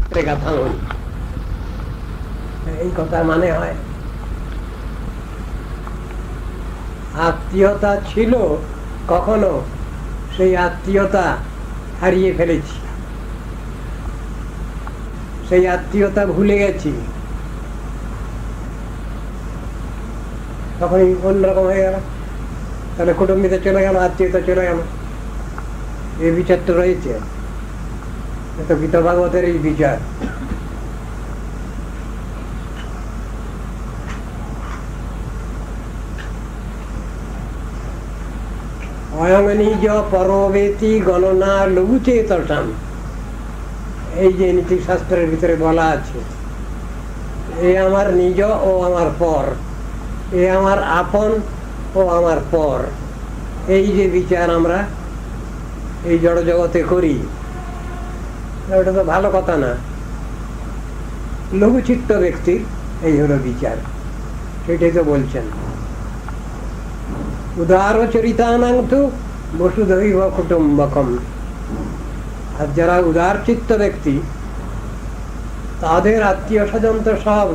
শাস্ত্রে কথা বলি, এই কথা মানে হয় আত্মীয়তা ছিল কখনো, সেই আত্মীয়তা হারিয়ে ফেলেছি, সেই আত্মীয়তা ভুলে গেছি, তখনই অন্যরকম হয়ে গেল। তাহলে কুটুম্বিতে চলে গেল, আত্মীয়তা চলে গেল। এই বিচার তো রয়েছে, তো গীতা ভাগবতের এই বিচার। অয়ং নিজ পরবেতি গণনা লঘুচেতসাম, এই যে নীতি শাস্ত্রের ভিতরে বলা আছে, এ আমার নিজ ও আমার পর, এ আমার আপন ও আমার পর, এই যে বিচার আমরা এই জড় জগতে করি, ওটা তো ভালো কথা না। লঘুচিত্ত ব্যক্তির এই হলো বিচার, সেটাই তো বলছেন। উদার চরিতানাং তু বসুধৈব কুটুম্বকম, আর যারা উদার চিত্ত ব্যক্তি, তাদের আত্মীয় স্বজন তো সব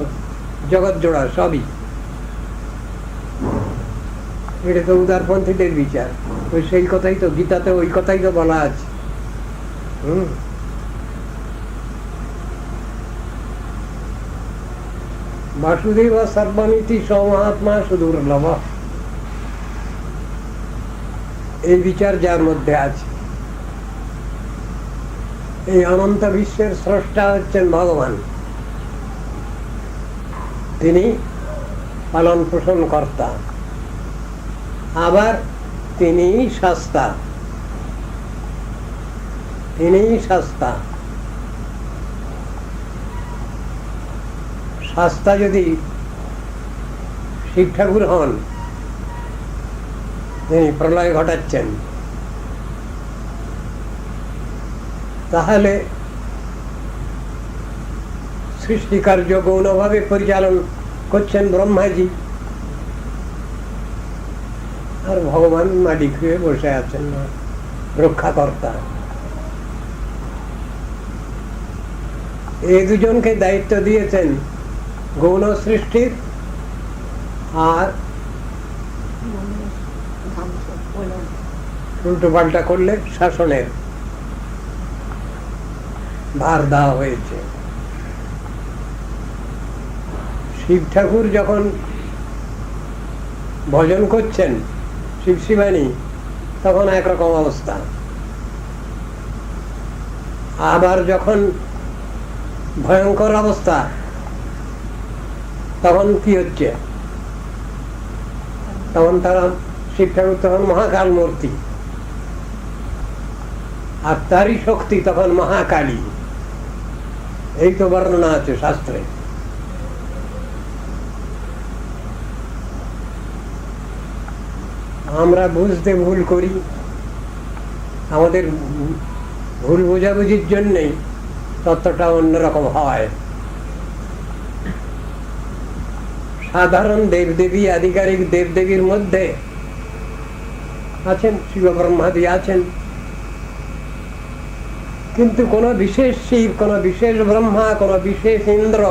জগৎ জোড়া, সবই। এটা তো উদারপন্থীদের বিচার, ওই সেই কথাই তো গীতাতে, ওই কথাই তো বলা আছে। বাসুদেব সর্বমিতি সমহাত্মা সুদুর্লভ, এই বিচার যার মধ্যে আছে। এই অনন্ত বিশ্বের স্রষ্টা হচ্ছেন ভগবান, তিনি পালন পোষণ কর্তা, আবার তিনি শাস্তা, তিনি শাস্তা। শাস্তা যদি শিব ঠাকুর হন, তিনি প্রলয় ঘটাচ্ছেন, তাহলে সৃষ্টিকার্য গৌণভাবে পরিচালন করছেন ব্রহ্মাজি, আর ভগবান মাটি খুঁয়ে বসে আছেন রক্ষাকর্তা। এই দুজনকে দায়িত্ব দিয়েছেন গৌণ সৃষ্টির আর উল্টো পাল্টা করলে শাসনের ভার দেওয়া হয়েছে। শিব ঠাকুর যখন ভজন করছেন, শিব শিবানী, তখন একরকম অবস্থা। আবার যখন ভয়ঙ্কর অবস্থা, তখন কি হচ্ছে? তখন তারা শিব ঠাকুর তখন মহাকাল মূর্তি, আর তারই শক্তি তখন মহাকালী। এই তো বর্ণনা আছে শাস্ত্রে। আমরা বুঝতে ভুল করি, আমাদের ভুল বোঝাবুঝির জন্যই তত্ত্বটা অন্যরকম হয়। সাধারণ দেবদেবী, আধিকারিক দেবদেবীর মধ্যে আছেন শিব ব্রহ্মাদি আছেন, কিন্তু কোন বিশেষ শিব, কোন বিশেষ ব্রহ্মা, কোন বিশেষ ইন্দ্র,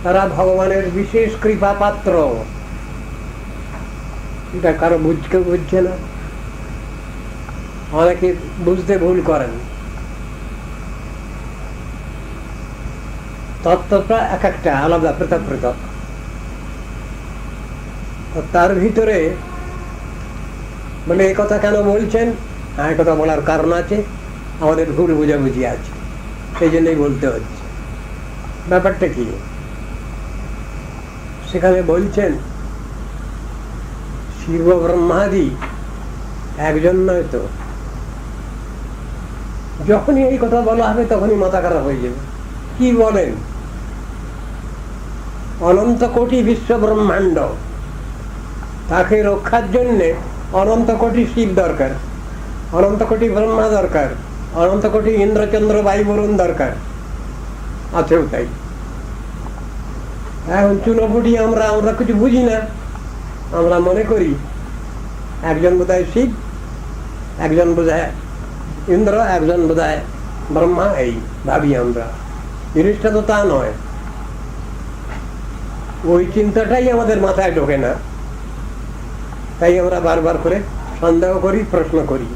তারা ভগবানের বিশেষ কৃপা পাত্র। এটা কারো বুঝছে না, অনেকে বুঝতে ভুল করেন। তত্ত্বটা এক একটা আলাদা, পৃথক পৃথক। তার ভিতরে বলে এই কথা কেন বলছেন, এই কথা বলার কারণ আছে, আমাদের ভুল বুঝাবুঝি আছে, সেই জন্যই বলতে হচ্ছে। ব্যাপারটা কি? সেখানে বলছেন শিব ব্রহ্মাদি একজন নয় তো। যখনই এই কথা বলা হবে তখনই মাথা খারাপ হয়ে যাবে। কি বলেন? অনন্ত কোটি বিশ্ব ব্রহ্মাণ্ড, তাকে রক্ষার জন্যে অনন্ত কোটি শিব দরকার, অনন্ত কোটি ব্রহ্মা দরকার, অনন্ত কোটি ইন্দ্রচন্দ্র বায়ু বরুণ দরকার, আছেও তাই। এখন চুনোপুটি আমরা আমরা কিছু বুঝি না, আমরা মনে করি একজন বোধহয় শিব, একজন বোধহয় ইন্দ্র, একজন বোধহয় ব্রহ্মা, এই ভাবি আমরা। জিনিসটা তো তা নয়। ওই চিন্তাটাই আমাদের মাথায় ঢোকে না, তাই আমরা বারবার করে সন্দেহ করি, প্রশ্ন করি।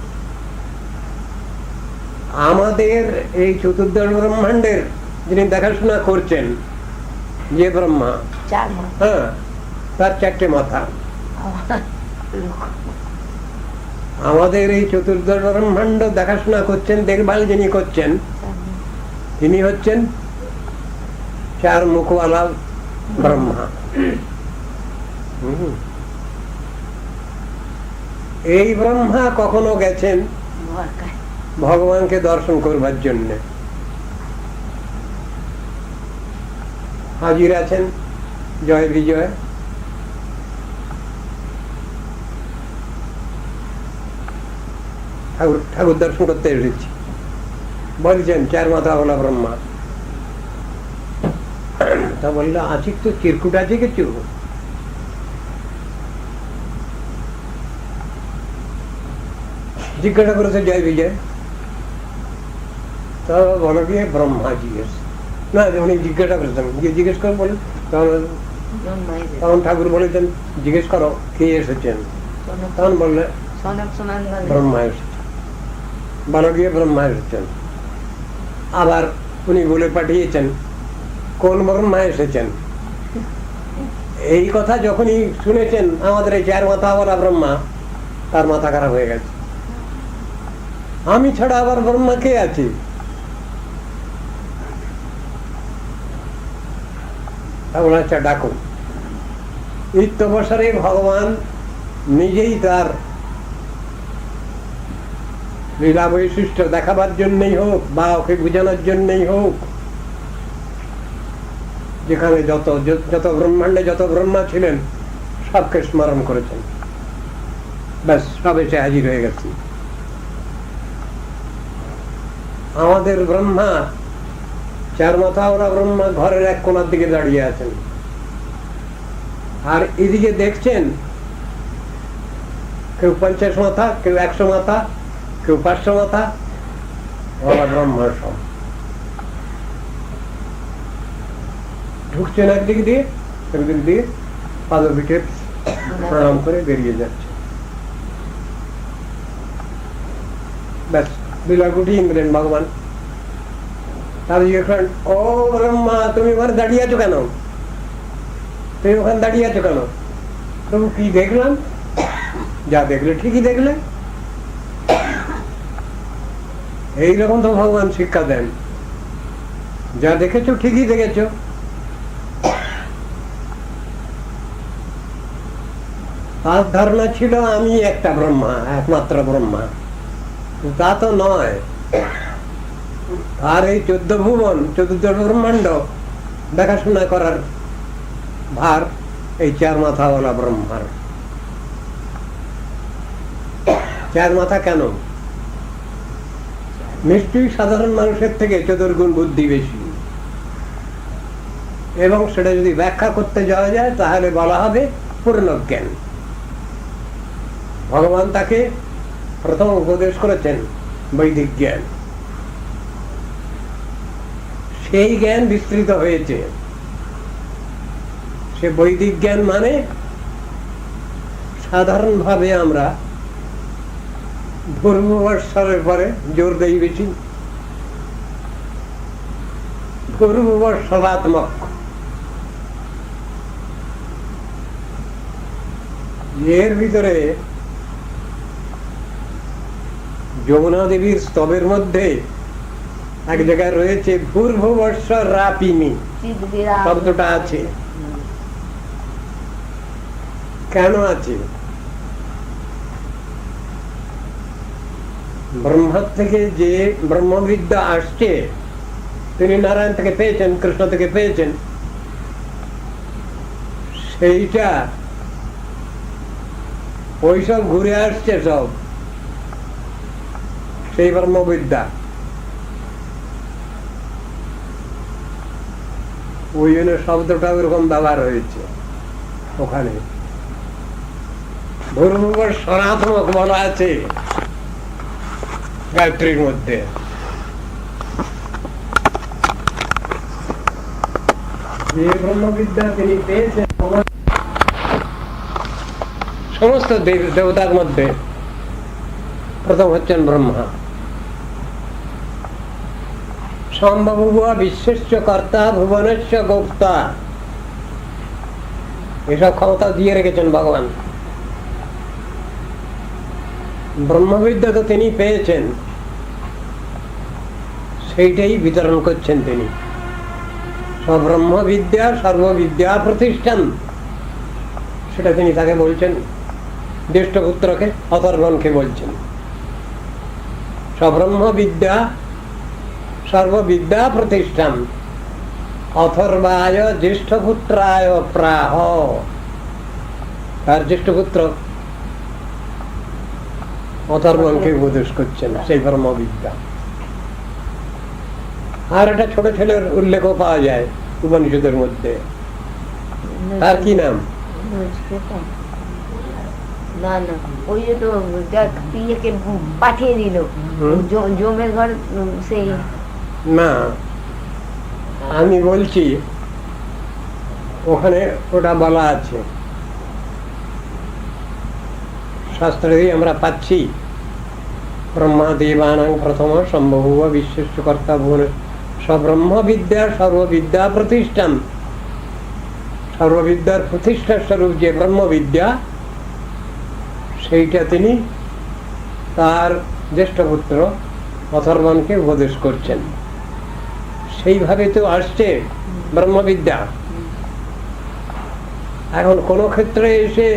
আমাদের এই চতুর্দশ ব্রহ্মাণ্ডের যিনি দেখাশোনা করছেন, যে ব্রহ্মা, হ্যাঁ, তার 4টে মাথা। আমাদের এই চতুর্দশ ব্রহ্মাণ্ড দেখাশোনা করছেন, দেখভাল যিনি করছেন, তিনি হচ্ছেন 4 মুখওয়ালা ব্রহ্মা। এই ব্রহ্মা কখনো গেছেন ভগবানকে দর্শন করবার জন্য, হাজির আছেন জয় বিজয়। ঠাকুর দর্শন করতে এসেছি, বলছেন 4 মাথাওয়ালা ব্রহ্মা। তা বললো, আছে তো, চিরকুট আছে কিছু? জিজ্ঞাসা করেছে জয় বিজয়। তা বলো কি ব্রহ্মা জিজ্ঞেস, না উনি জিজ্ঞাসা করেছেন, জিজ্ঞেস করে বলেন। তখন ঠাকুর বলেছেন, জিজ্ঞেস করো কে এসেছেন। তখন বললে ব্রহ্মা এসেছেন। বলো গিয়ে ব্রহ্মা এসেছেন। আবার উনি বলে পাঠিয়েছেন কোন ব্রহ্মা এসেছেন। এই কথা যখনই শুনেছেন আমাদের এই 4 মাথাওয়ালা ব্রহ্মা, তার মাথা খারাপ হয়ে গেছে। আমি ছাড়া আবার ব্রহ্মা কে আছে? আচ্ছা ডাকুন। ইত্যবসরে ভগবান নিজেই তার লীলা বৈশিষ্ট্য দেখাবার জন্যই হোক বা ওকে বোঝানোর জন্যই হোক, যেখানে যত ব্রহ্মাণ্ডে যত ব্রহ্মা ছিলেন সবকে স্মরণ করেছেন, ব্যাস সব এসে হাজির হয়ে গেছে। আমাদের ব্রহ্মা, 4 মাথাওয়ালা ব্রহ্মা ঘরের এক কোণার দিকে দাঁড়িয়ে আছেন, আর এদিকে দেখছেন কেউ 50 মাথা, কেউ 100 মাথা, কেউ 500 মাথা, ব্রহ্মার সব ঢুকছেন একদিক দিয়ে, একদিক দিয়ে পাদপীঠে প্রণাম করে বেরিয়ে যাচ্ছে। ব্যাস লীলা গুটিয়ে দিলেন ভগবান। তার ও ব্রহ্মা, তুমি ওখানে দাঁড়িয়ে আছো কেন? তুমি ওখানে দাঁড়িয়ে আছো কেন? তবু কি দেখলাম? যা দেখলে ঠিকই দেখলে। এইরকম তো ভগবান শিক্ষা দেন, যা দেখেছো ঠিকই দেখেছো। তার ধারণা ছিল আমি একটা ব্রহ্মা, একমাত্র ব্রহ্মা। তা তো নয়। আর এই 14 ভুবন, 14 ব্রহ্মাণ্ড দেখাশোনা করার ভার এই 4 মাথাওয়ালা ব্রহ্মার। 4 মাথা কেন? নিশ্চয়ই সাধারণ মানুষের থেকে 14 গুণ বুদ্ধি বেশি, এবং সেটা যদি ব্যাখ্যা করতে যাওয়া যায় তাহলে বলা হবে পূর্ণজ্ঞান। ভগবান তাকে প্রথম উপদেশ করেছেন বৈদিক জ্ঞান, সেই জ্ঞান বিস্তৃত হয়েছে। সে বৈদিক জ্ঞান মানে সাধারণভাবে আমরা ভূর্ভুবস্বরের পরে জোর দেই বেশি, ভূর্ভুবস্বরাত্মক। এর ভিতরে যমুনা দেবীর স্তবের মধ্যে এক জায়গায় রয়েছে ভূর্ভুবস্বর রাপিনী শব্দটা আছে। কেন আছে? ব্রহ্মা থেকে যে ব্রহ্মবিদ্যা আসছে, তিনি নারায়ণ থেকে পেয়েছেন, কৃষ্ণ থেকে পেয়েছেন, সেইটা ওইসব ঘুরে আসছে সব, সেই ব্রহ্মবিদ্যা। ওই জন্য শব্দটা ওরকম ব্যবহার হয়েছে ওখানে। ভূর্ভুবস্বরাত্মক বলা আছে গায়ত্রীর মধ্যে। যে ব্রহ্মবিদ্যা তিনি পেয়েছেন সমস্ত দেবতার মধ্যে প্রথম হচ্ছেন ব্রহ্মা। সম্ভব বিশ্বেশ্চ কর্তা ভুবনেশ্চ গোপ্তা, এসব ক্ষমতা দিয়ে রেখেছেন ভগবান। ব্রহ্মবিদ্যা তো তিনি পেয়েছেন, সেইটাই বিতরণ করছেন তিনি। সব্রহ্মবিদ্যা সর্ববিদ্যা প্রতিষ্ঠান, সেটা তিনি তাকে বলছেন, জ্যেষ্ঠপুত্রকে অথর্বণকে বলছেন। সব্রহ্মবিদ্যা সর্ববিদ্যা প্রতিষ্ঠান অথর্বায় জ্যেষ্ঠপুত্রায় প্রাহ। তার জ্যেষ্ঠপুত্র অথর্বণকে উপদেশ করছেন সেই ব্রহ্মবিদ্যা। আর একটা ছোট ছেলের উল্লেখও পাওয়া যায় উপনিষদের মধ্যে। তার কি নাম? না না, ওই যে তো ইয়েকে পাঠিয়ে দিল জমের ঘর, সেই না, আমি বলছি ওখানে ওটা বলা আছে, শাস্ত্রে আমরা পাচ্ছি ব্রহ্মা দেবানাং প্রথম সম্ভব বিশ্বেশ্ব কর্তা ভুবন সব্রহ্মবিদ্যা সর্ববিদ্যা প্রতিষ্ঠান। সর্ববিদ্যার প্রতিষ্ঠার স্বরূপ যে ব্রহ্মবিদ্যা, সেইটা তিনি তার জ্যেষ্ঠপুত্র অথর্বণকে উপদেশ করছেন। সেইভাবে তো আসছে ব্রহ্মবিদ্যা। এখন কোন ক্ষেত্রে এসে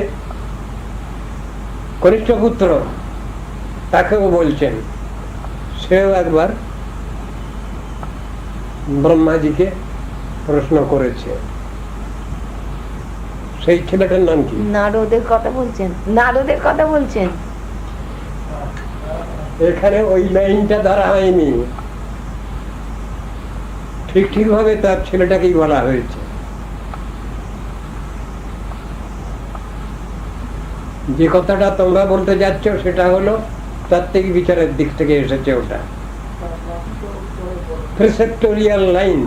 কনিষ্ঠ পুত্র তাকেও বলছেন, সেও একবার ব্রহ্মাজিকে প্রশ্ন করেছে। সেই ছেলেটার নাম কি? নারদের কথা বলছেন, নারদের কথা বলছেন। এখানে ওই লাইনটা ধরা হয়নি, ঠিক ভাবে তার ছেলেটাকেই বলা হয়েছে। যে কথাটা তোমরা বলতে যাচ্ছ সেটা হলো তাত্ত্বিক বিচারের দিক থেকে এসেছে। ওটা প্রিসেপ্টোরিয়াল লাইন,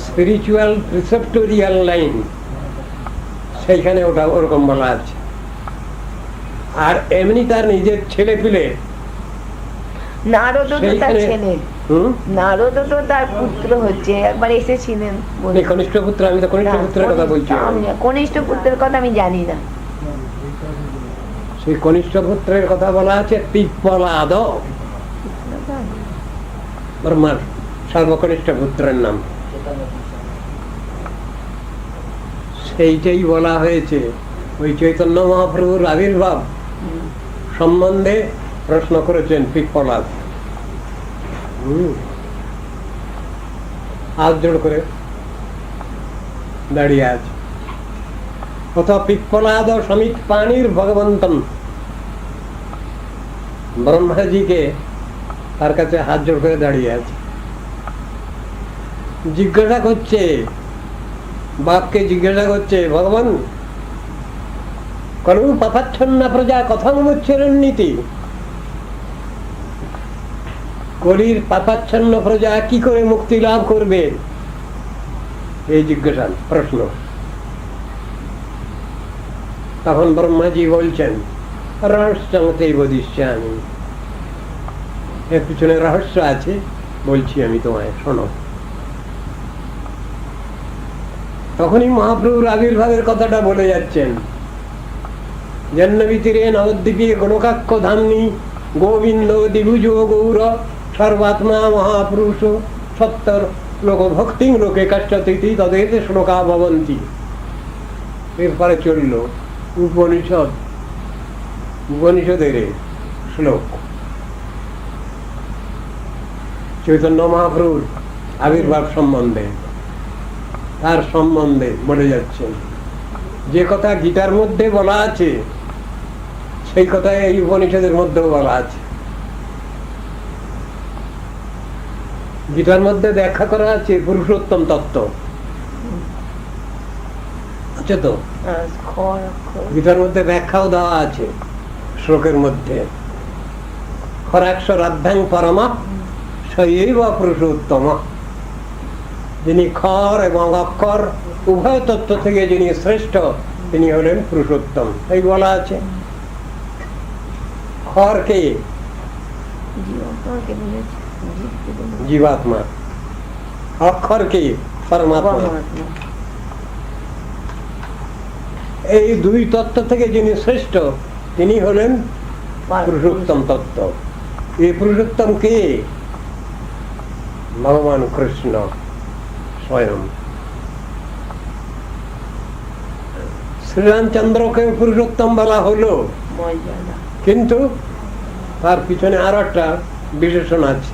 স্পিরিচুয়াল প্রিসেপ্টোরিয়াল লাইন, সেইখানে ওটা ওরকম বলা আছে। আর এমনি তার নিজের ছেলে পিলে, নারদও তো তার ছেলে, নারদও তো তার পুত্র হচ্ছে, একবার এসেছিলেন কনিষ্ঠ পুত্র। আমি তো কনিষ্ঠ পুত্রের কথা বলছি। কনিষ্ঠ পুত্রের কথা আমি জানি না। সেই কনিষ্ঠ পুত্রের কথা বলা আছে পিপ্পলাদ, ব্রহ্মার সর্বকনিষ্ঠ পুত্রের নাম। সেইটাই বলা হয়েছে। ওই চৈতন্য মহাপ্রভুর আবির্ভাব সম্বন্ধে প্রশ্ন করেছেন পিপ্পলাদ। হাত জোড় করে দাঁড়িয়ে আছে। অথবা পিপ্পলাদ সমিত পানির ভগবন্তম, ব্রহ্মাজিকে তার কাছে হাত জোড় করে দাঁড়িয়ে আছে। জিজ্ঞাসা করছে, বাপকে জিজ্ঞাসা করছে, ভগবান কলু পাপাচ্ছন্ন প্রজা কথম মুচ্ছেরণ নীতি, কলির পাপাচ্ছন্ন প্রজা কি করে মুক্তি লাভ করবে? এই জিজ্ঞাসা প্রশ্ন। তখন ব্রহ্মাজি বলছেন, রহস্যতে বদিষ্যামি, এর পিছনে রহস্য আছে, বলছি আমি তোমায়, শোনো। তখনই মহাপ্রভুর আবির্ভাবের কথাটা বলে যাচ্ছেন। জন্মভিতরে নবদ্বীপে গণকাক্ষ ধামনি গোবিন্দ দ্বিভুজ গৌর সর্বাত্মা মহাপুরুষ সত্তর লোক ভক্তি লোকে কষ্টতিথি তদের শ্লোকা ভবন্তি। এরপরে চলল উপনিষদ, উপনিষদের শ্লোক চৈতন্য মহাপ্রভুর আবির্ভাব সম্বন্ধে, তার সম্বন্ধে বলে যাচ্ছেন। যে কথা গীতার মধ্যে বলা আছে সেই কথা এই উপনিষদের মধ্যেও বলা আছে। গীতার মধ্যে ব্যাখ্যা করা আছে পুরুষোত্তম তত্ত্ব, আছে তো? গীতার মধ্যে ব্যাখ্যাও দেওয়া আছে শ্লোকের মধ্যে। খরাক্ষরাধ্যাং পরমা সৈব পুরুষোত্তম। যিনি খর এবং অক্ষর উভয় তত্ত্ব থেকে যিনি শ্রেষ্ঠ তিনি হলেন পুরুষোত্তম। এই বলা আছে। খর কে? জীবাত্মা। অক্ষর কে? পরমাত্মা। এই দুই তত্ত্ব থেকে যিনি শ্রেষ্ঠ তিনি হলেন পুরুষোত্তম তত্ত্ব। এই পুরুষোত্তম কে? ভগবান কৃষ্ণ স্বয়ং। শ্রীরামচন্দ্রকে পুরুষোত্তম বলা হলো, কিন্তু তার পিছনে আর একটা বিশেষণ আছে,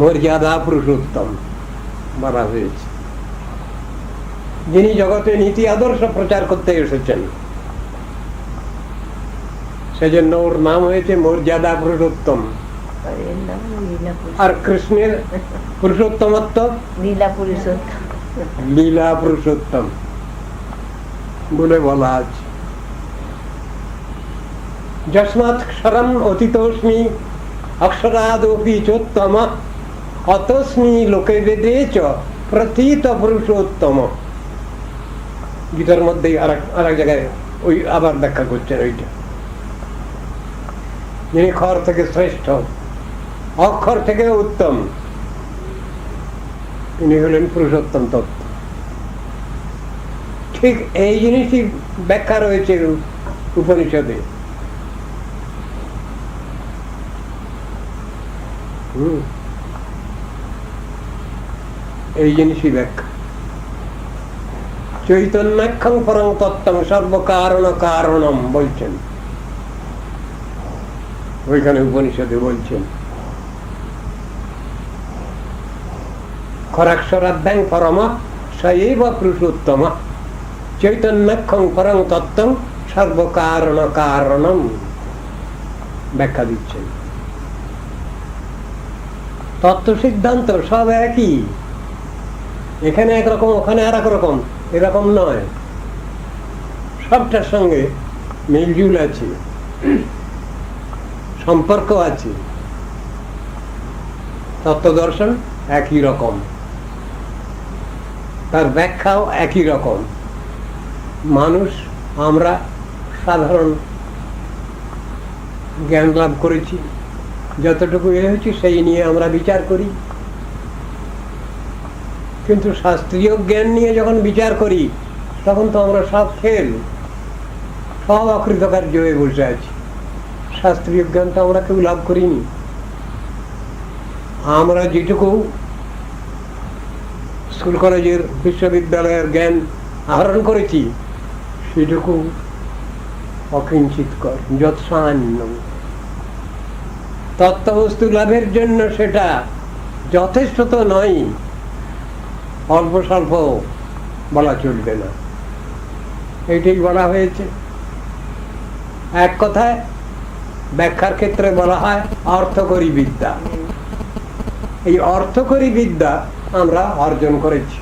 মর্যাদা পুরুষোত্তম বলা হয়েছে। যিনি জগতে নীতি আদর্শ প্রচার করতে এসেছেন, সেজন্য ওর নাম হয়েছে মর্যাদা পুরুষোত্তম। আর কৃষ্ণের পুরুষোত্তমত্ব লীলা পুরুষোত্তম বলে বলা আছে। যস্মাৎ ক্ষরম অতীতোস্মি অক্ষরাদপি চোত্তম অতস্মি লোকে বেদে চ প্রতীত পুরুষোত্তম। গীতার মধ্যে আর এক জায়গায় ওই আবার ব্যাখ্যা করছেন ওইটা। যিনি খর থেকে শ্রেষ্ঠ, অক্ষর থেকে উত্তম, তিনি হলেন পুরুষোত্তম তত্ত্ব। ঠিক এই জিনিসই ব্যাখ্যা রয়েছে উপনিষদে। এই জিনিসই ব্যাখ্যা। চৈতন্যাখ্যং পরং তত্ত্বং সর্বকারণ কারণম বলছেন, ওইখানে উপনিষদে বলছেন। খরাক্ষরাধ্যাং পরম সৈব পুরুষোত্তম চৈতন্যাখ্যং পরং তত্ত্বং সর্বকারণ কারণম ব্যাখ্যা দিচ্ছেন। তত্ত্ব সিদ্ধান্ত সব একই, এখানে একরকম ওখানে আর এক রকম, এরকম নয়, সবটার সঙ্গে মিলজুল আছে, সম্পর্ক আছে। তত্ত্ব দর্শন একই রকম, তার ব্যাখ্যাও একই রকম। মানুষ, আমরা সাধারণ জ্ঞান লাভ করেছি, যতটুকু হয়েছি সেই নিয়ে আমরা বিচার করি। কিন্তু শাস্ত্রীয় জ্ঞান নিয়ে যখন বিচার করি তখন তো আমরা সব ফেল, সব অকৃতকার্য হয়ে বসে আছি। শাস্ত্রীয় জ্ঞান তো আমরা কেউ লাভ করিনি। আমরা যেটুকু স্কুল কলেজের বিশ্ববিদ্যালয়ের জ্ঞান আহরণ করেছি সেটুকু অকিঞ্চিৎকর, যৎসামান্য। তত্ত্ববস্তু লাভের জন্য সেটা যথেষ্ট তো নয়, অল্প স্বল্প বলা চলবে না। এইটাই বলা হয়েছে। এক কথায় ব্যাখ্যার ক্ষেত্রে বলা হয় অর্থকরী বিদ্যা। এই অর্থকরী বিদ্যা আমরা অর্জন করেছি।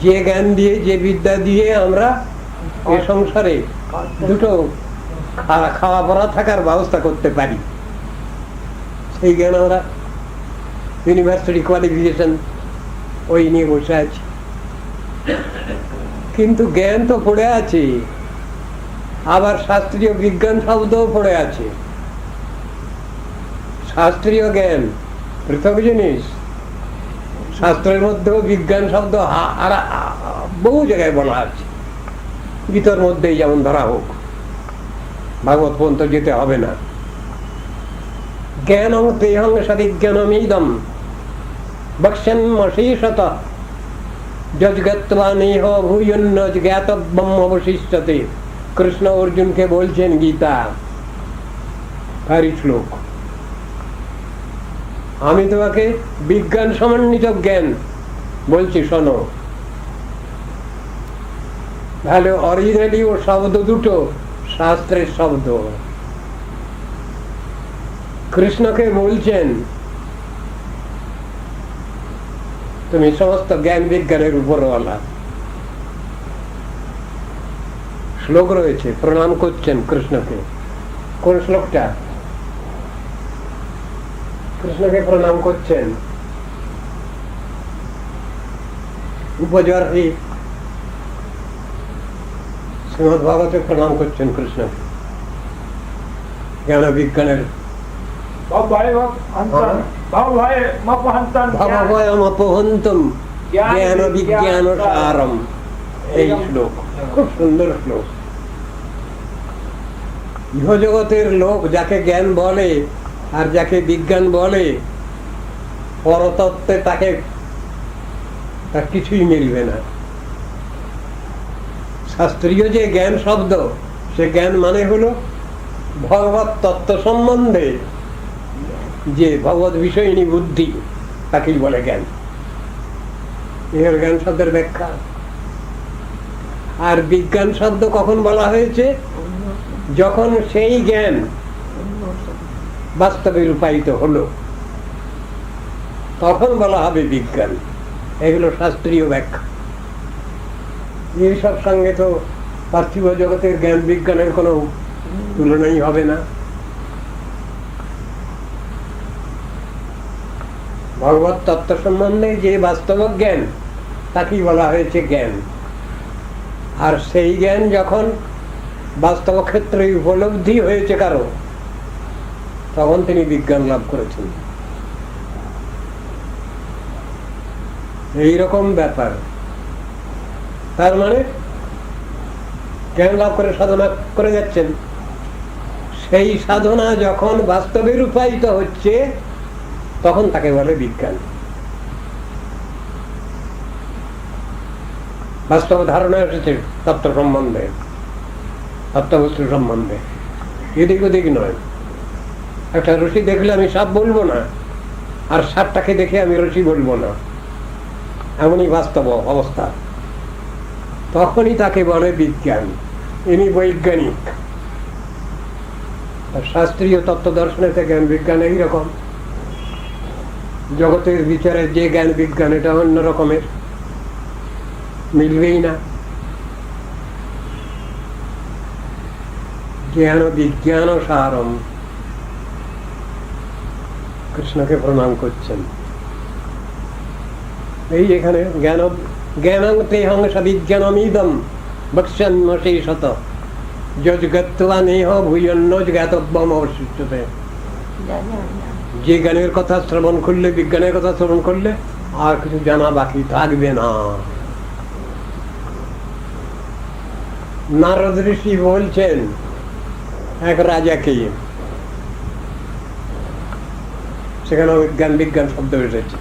যে জ্ঞান দিয়ে, যে বিদ্যা দিয়ে আমরা এ সংসারে দুটো খাওয়া পড়া থাকার ব্যবস্থা করতে পারি, সেই জ্ঞান আমরা ইউনিভার্সিটি কোয়ালিফিকেশন ওই নিয়ে বসে আছি। কিন্তু জ্ঞান তো পড়ে আছে, আবার শাস্ত্রীয় বিজ্ঞান শব্দও পড়ে আছে। শাস্ত্রীয় জ্ঞান পৃথক জিনিস, শাস্ত্রের মধ্যেও বিজ্ঞান শব্দ বহু জায়গায় বলা আছে। গীতার মধ্যেই যেমন ধরা হোক, ভাগবত পর্যন্ত যেতে হবে না। জ্ঞানং তেহং সবিজ্ঞানমিদম বক্ষ্যন্মশেষত যজ্ঞত্বা নেহ ভূয়ন্ন জ্ঞাতব্যম অবশিষ্যতে। কৃষ্ণ অর্জুনকে বলছেন গীতা, তারই শ্লোক। আমি তোমাকে বিজ্ঞান সমন্বিত জ্ঞান বলছি, শোনো। তাহলে অরিজিনালি ও শব্দ দুটো শাস্ত্রের শব্দ। কৃষ্ণকে বলছেন তুমি সমস্ত জ্ঞান বিজ্ঞানের উপরওয়ালা। শ্লোক রয়েছে, প্রণাম করছেন কৃষ্ণকে। কোন শ্লোকটা? কৃষ্ণকে প্রণাম করছেন, উপজর হয়ে শ্রীমদ ভাগবতে প্রণাম করছেন কৃষ্ণকে, জ্ঞান বিজ্ঞানের ভবভয়মপহন্তম জ্ঞান বিজ্ঞান সারম। এই শ্লোক খুব সুন্দর শ্লোক। ইহজগতের লোক যাকে জ্ঞান বলে আর যাকে বিজ্ঞান বলে, পরতত্ত্বে তাকে তার কিছুই মিলবে না। শাস্ত্রীয় যে জ্ঞান শব্দ, সে জ্ঞান মানে হলো ভগবত তত্ত্ব সম্বন্ধে যে ভগবত বিষয়নী বুদ্ধি, তাকেই বলে জ্ঞান। এর জ্ঞান শব্দের ব্যাখ্যা। আর বিজ্ঞান শব্দ কখন বলা হয়েছে? যখন সেই জ্ঞান বাস্তবে রূপায়িত হলো, তখন বলা হবে বিজ্ঞান। এগুলো শাস্ত্রীয় ব্যাখ্যা। এইসব সঙ্গে তো পার্থিব জগতের জ্ঞান বিজ্ঞানের কোনো তুলনাই হবে না। ভগবত তত্ত্ব সম্বন্ধে যে বাস্তব জ্ঞান, তাকেই বলা হয়েছে জ্ঞান। আর সেই জ্ঞান যখন বাস্তব ক্ষেত্রে উপলব্ধি হয়েছে কারো, তখন তিনি বিজ্ঞান লাভ করেছেন। এইরকম ব্যাপার। তার মানে জ্ঞান লাভ করে সাধনা করে যাচ্ছেন, সেই সাধনা যখন বাস্তবে রূপায়িত হচ্ছে, তখন তাকে বলে বিজ্ঞান। বাস্তব ধারণা এসেছে তত্ত্ব সম্বন্ধে, তত্ত্ববস্তু সম্বন্ধে, এদিক ওদিক নয়। একটা রশি দেখলে আমি সাপ বলবো না, আর সাপটাকে দেখে আমি রশি বলবো না, এমনই বাস্তব অবস্থা। তখনই তাকে বলে বিজ্ঞান। ইনি বৈজ্ঞানিক। শাস্ত্রীয় তত্ত্ব দর্শনেতে জ্ঞান বিজ্ঞান এইরকম। জগতের বিচারে যে জ্ঞান বিজ্ঞান, এটা অন্য রকমের, মিলবেই না। জ্ঞান বিজ্ঞান সারম। কৃষ্ণকে প্রণাম করছেন। এই এখানে জ্ঞান জ্ঞানং তেহং সবিজ্ঞানমিদং বক্ষ্যাম্যশেষত যজ্ঞত্বা নেহ ভূয়ন্য জ্ঞাতব্যম অবশিষ্যতে। যে জ্ঞানের কথা শ্রবণ করলে, বিজ্ঞানের কথা শ্রবণ করলে আর কিছু জানা বাকি থাকবে না। নারদ ঋষি বলছেন এক রাজাকে, সেখানে জ্ঞান বিজ্ঞান শব্দ এসেছে,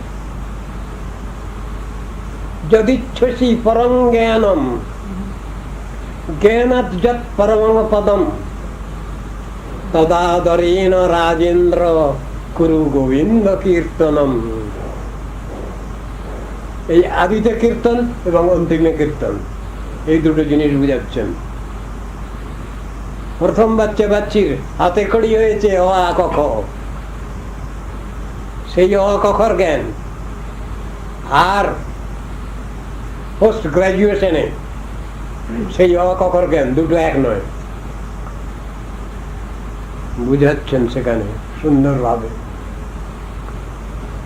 যদিচ্ছসি পরং জ্ঞানম জ্ঞানাৎ যৎ পরমং পদম তদাদরেণ রাজেন্দ্র কুরু গোবিন্দ কীর্তনম। এই আদিতে কীর্তন এবং অন্তিমে কীর্তন, এই দুটো জিনিস বুঝাচ্ছেন। প্রথম বাচ্চির হাতে খড়ি হয়েছে অ আ ক খ, সেই অ ক খর জ্ঞান। আর পোস্ট গ্রাজুয়েশনে সেই অ ক খর জ্ঞান, দুটো এক নয়। বুঝাচ্ছেন সেখানে সুন্দরভাবে।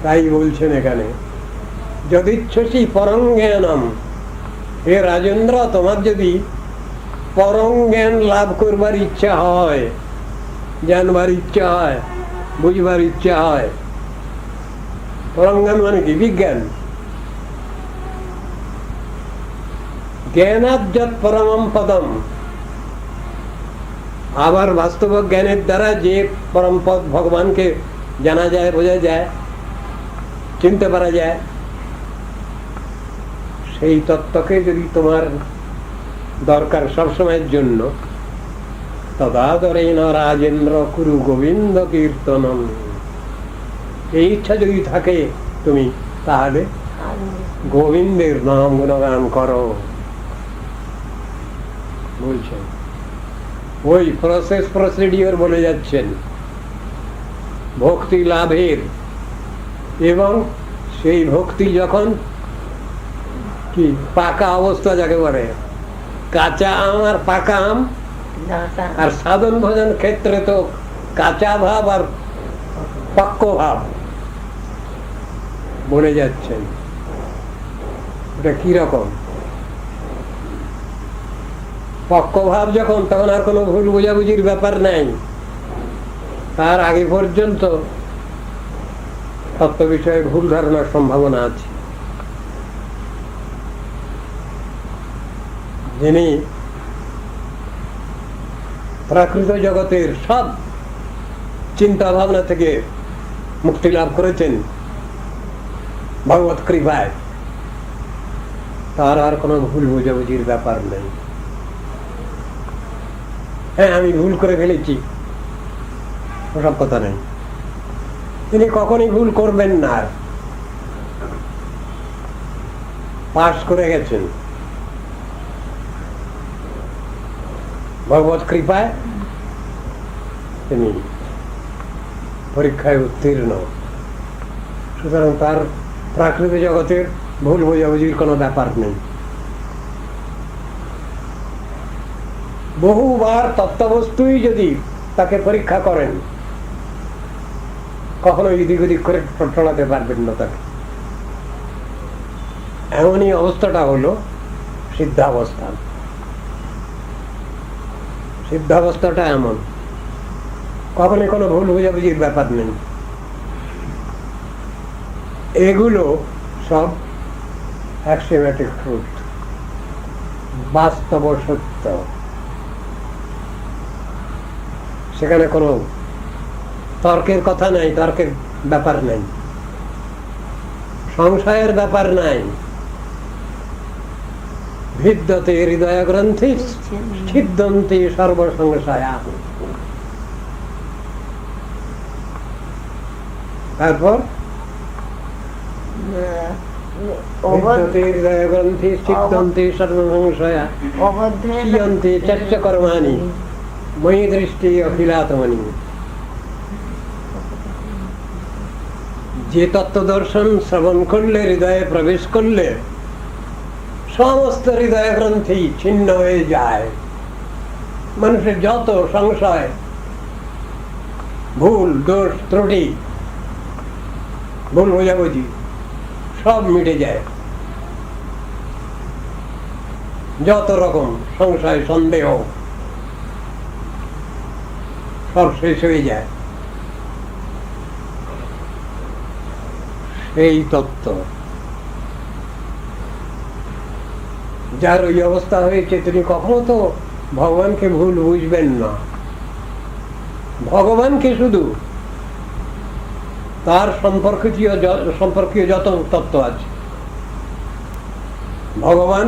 তাই বলছেন এখানে, যদিচ্ছসি পরং জ্ঞানম। হে রাজেন্দ্র, তোমার যদি পরম জ্ঞান লাভ করবার ইচ্ছা হয়, জানবার ইচ্ছা হয়, বুঝবার ইচ্ছা হয়, পরম জ্ঞান মানে কি? বিজ্ঞান। জ্ঞানাৎ যৎ পরমম পদম। আবার বাস্তব জ্ঞানের দ্বারা যে পরম পদ ভগবানকে জানা যায়, বোঝা যায়, চিনতে পারা যায়, সেই তত্ত্বকে যদি তোমার দরকার সবসময়ের জন্য, তদাদরেণ রাজেন্দ্র কুরু গোবিন্দ কীর্তনম। এই ইচ্ছা যদি থাকে তুমি, তাহলে গোবিন্দের নাম গুণগান করো বলছেন। ওই প্রসিডিওর বলে যাচ্ছেন ভক্তি লাভের। এবং সেই ভক্তি যখন কি পাকা অবস্থা, যাকে বলে কাঁচা আম আর পাকা আম, আর সাধন ভজন ক্ষেত্রে তো কাঁচা ভাব আর পাক্য ভাব বলে যাচ্ছেন। ওটা কি রকম? পক্ষভাব যখন, তখন আর কোনো ভুল বোঝাবুঝির ব্যাপার নাই। তার আগে পর্যন্ত তত্ত্ব বিষয়ে ভুল ধারণার সম্ভাবনা আছে। যিনি প্রাকৃত জগতের সব চিন্তা ভাবনা থেকে মুক্তি লাভ করেছেন ভগবত কৃপায়, তার আর কোনো ভুল বোঝাবুঝির ব্যাপার নেই। হ্যাঁ, আমি ভুল করে ফেলেছি, ওসব কথা নেই। তিনি কখনই ভুল করবেন না। পাশ করে গেছেন ভগবত কৃপায়, তিনি পরীক্ষায় উত্তীর্ণ। সুতরাং তার প্রাকৃত জগতের ভুল বোঝাবুঝির কোনো ব্যাপার নেই। বহুবার তত্ত্ববস্তুই যদি তাকে পরীক্ষা করেন, কখনো এদিক ওদিক করে টলাতে পারবেন না তাকে। এমনই অবস্থাটা হলো সিদ্ধাবস্থা। সিদ্ধাবস্থাটা এমন, কখনই কোনো ভুল বোঝাবুঝির ব্যাপার নেই। এগুলো সব অ্যাক্সিওম্যাটিক ট্রুথ, বাস্তব সত্য। সেখানে কোনো তর্কের কথা নাই, তর্কের ব্যাপার নাই, সংশয়ের ব্যাপার নাই। ভিদ্যতে হৃদয় গ্রন্থি ছিদ্যন্তে সর্বসংশয়া। তারপর ভিদ্যতে হৃদয় গ্রন্থি ছিদ্যন্তে সর্বসংশয়া ক্রিয়ন্তে চর্চ কর্মাণি ময়ি দৃষ্টি অখিলাত্মনি। যে তত্ত্ব দর্শন শ্রবণ করলে, হৃদয়ে প্রবেশ করলে, সমস্ত হৃদয় গ্রন্থি ছিন্ন হয়ে যায়। মানুষের যত সংশয়, ভুল, দোষ, ত্রুটি, ভুল বোঝাবুঝি সব মিটে যায়। যত রকম সংশয়, সন্দেহ সব শেষ হয়ে যায়। সেই তত্ত্ব, যার ওই অবস্থা হয়েছে, তিনি কখনো তো ভগবানকে ভুল বুঝবেন না। ভগবানকে শুধু তার সম্পর্কীয় যত তত্ত্ব আছে, ভগবান,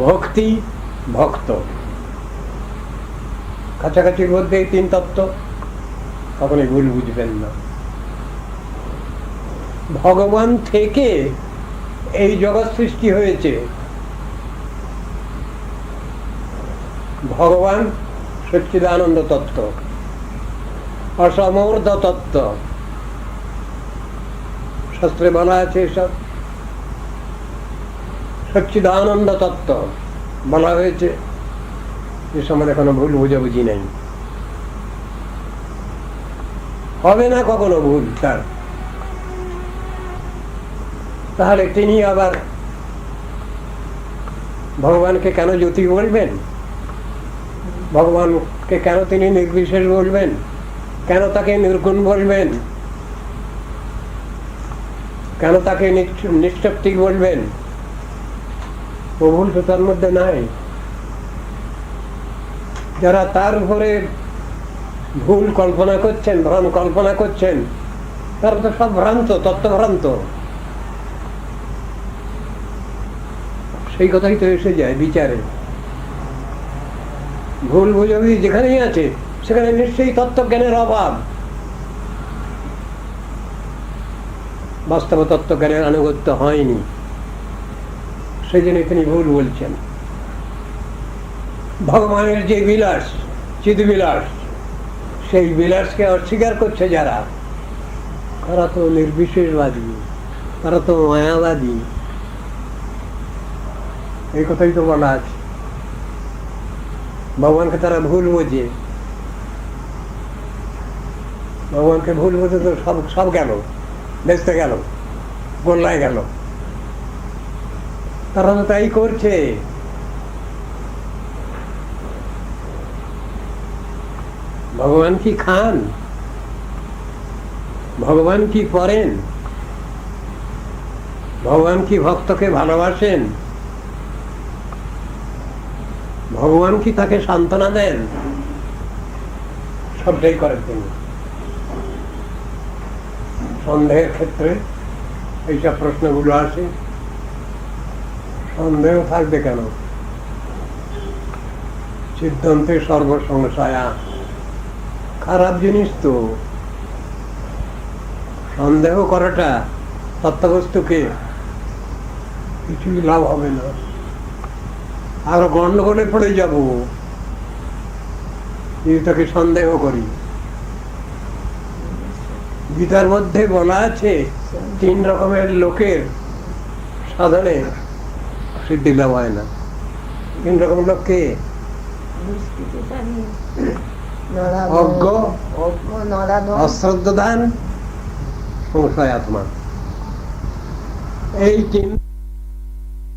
ভক্তি, ভক্ত, কাছাকাছির মধ্যে এই তিন তত্ত্ব কখনোই ভুল বুঝবেন না। ভগবান থেকে এই জগৎ সৃষ্টি হয়েছে। ভগবান সচ্চিদানন্দ তত্ত্ব, অসমর্ধ তত্ত্ব। শাস্ত্রে বলা আছে সব সচ্চিদানন্দ তত্ত্ব বলা হয়েছে। এ সম্বন্ধে কোনো ভুল বোঝাবুঝি নেই, হবে না কখনো ভুল তার। তাহলে তিনি আবার ভগবানকে কেন জ্যোতি বলবেন? ভগবানকে কেন তিনি নির্বিশেষ বলবেন? কেন তাকে নির্গুণ বলবেন? কেন তাকে নিষ্ঠপ্তিক বলবেন? ও ভুল তো তার মধ্যে নাই। যারা তার উপরে ভুল কল্পনা করছেন, ভ্রম কল্পনা করছেন, তারা তো সব ভ্রান্ত, তত্ত্বভ্রান্ত। সেই কথাই তো এসে যায় বিচারে। ভুল বোঝাবুঝি যেখানেই আছে, সেখানে নিশ্চয়ই তত্ত্বজ্ঞানের অভাব। বাস্তব তত্ত্বজ্ঞানের আনুগত্য হয়নি, সেই জন্য তিনি ভুল বলছেন। ভগবানের যে বিলাস, চিদবিলাস, সেই বিলাসকে অস্বীকার করছে যারা, তারা তো নির্বিশেষবাদী, তারা তো মায়াবাদী। এই কথাই তো বলা আছে। ভগবানকে তারা ভুল বোঝে। ভগবানকে ভুল বোঝে তো সব গেল, বেঁচতে গেল। গোল্লায় গেল। তারা তো তাই করছে। ভগবান কি খান? ভগবান কি পড়েন? ভগবান কি ভক্তকে ভালোবাসেন? ভগবান কি তাকে সান্ত্বনা দেন? সবটাই করেন তিনি। সন্দেহের ক্ষেত্রে এইসব প্রশ্নগুলো আসে। সন্দেহ থাকবে কেন? সিদ্ধান্তে সর্বসংশয়া। খারাপ জিনিস তো সন্দেহ করাটা। তত্ত্ববস্তুকে কিছুই লাভ হবে না, আরো গন্ডগোলে পড়ে যাব যদি তাকে সন্দেহ করি। গীতার মধ্যে বলা আছে 3 রকমের লোকের সাধনে সিদ্ধি লাভ হয় না। 3 রকম লোক কে? অজ্ঞ, অশ্রদ্ধান, সংশয়াত্মা। এই 3